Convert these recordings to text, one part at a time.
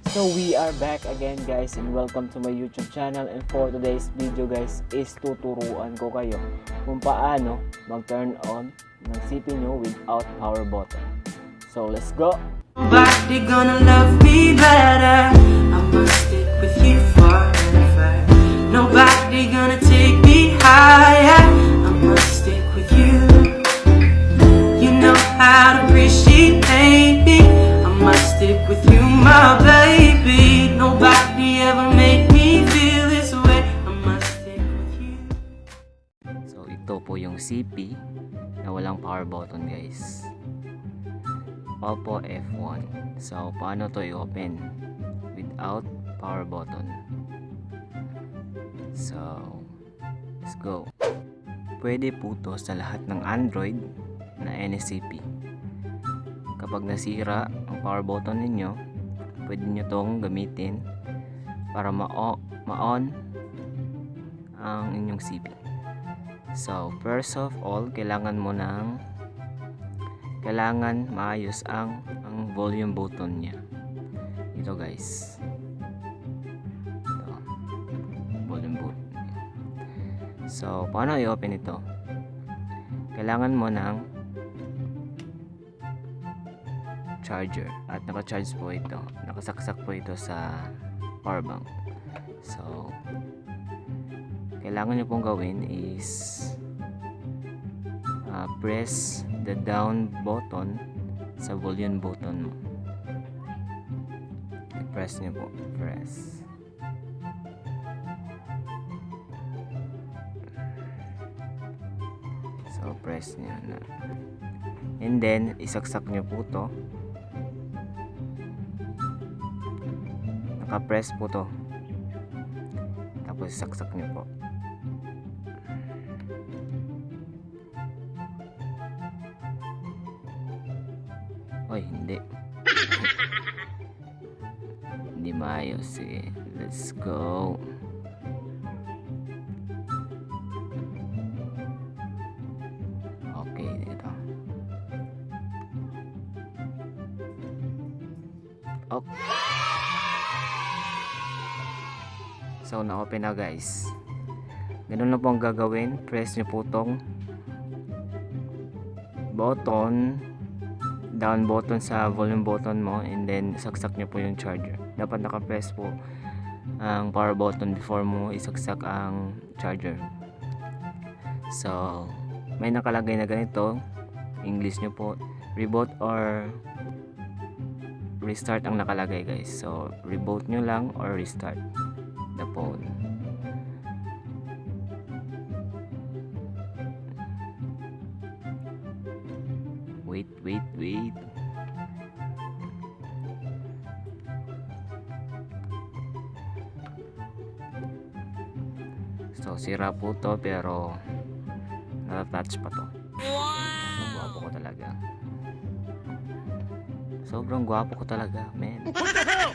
So we are back again guys and welcome to my YouTube channel, and for today's video guys is tuturuan ko kayo kung paano mag-turn on ng CP nyo without power button. So let's go! Nobody gonna love me better. I must stick with you forever. Nobody gonna take me higher. I must stick with you. You know how to appreciate me. I must stick with you, my baby. Nobody ever made me feel this way. I must stick with you. So ito po yung CP na walang power button guys. OPPO F1. So paano to i-open without power button? So let's go. Pwede po to sa lahat ng Android na NSCP. Kapag nasira ang power button ninyo, pwede nyo tong gamitin para ma-on ang inyong CP. So first of all, kailangan maayos ang volume button niya. Ito guys. Ito. Volume button. So, paano i-open ito? Kailangan mo ng charger. At naka-charge po ito. Nakasaksak po ito sa power bank. So, kailangan nyo pong gawin is press the down button sa volume button mo. I-press nyo po. Press. So, press nyo na. And then, isaksak nyo po to. Naka-press po to. Tapos, isaksak nyo po. Oy, hindi. Hindi maayos eh. Let's go. Okay, dito. Okay. So, na-open na guys. Ganun na po ang gagawin. Press nyo po tong button, down button sa volume button mo, and then saksak nyo po yung charger. Dapat naka-press po ang power button before mo isaksak ang charger. So, may nakalagay na ganito. English nyo po. Reboot or restart ang nakalagay guys. So, reboot nyo lang or restart the phone. Wait. So, sira po to pero natatouch pa to. Wow! Gwapo ko talaga. Sobrang gwapo ko talaga, man. What the hell?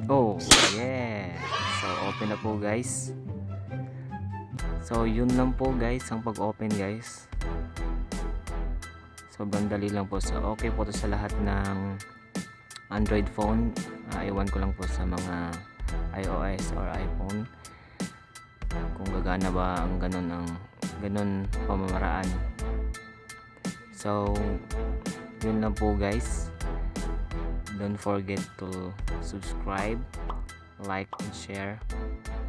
Oh, yeah. So, open na po guys. So, yun lang po guys ang pag-open guys. Sobrang dali lang po. So, okay po to sa lahat ng Android phone. Iwan ko lang po sa mga iOS or iPhone kung gagana ba ang ganun pamamaraan. So, yun lang po guys. Don't forget to subscribe, like, and share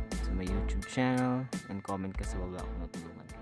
to my YouTube channel, and comment ka sa baba kung natulungan ka.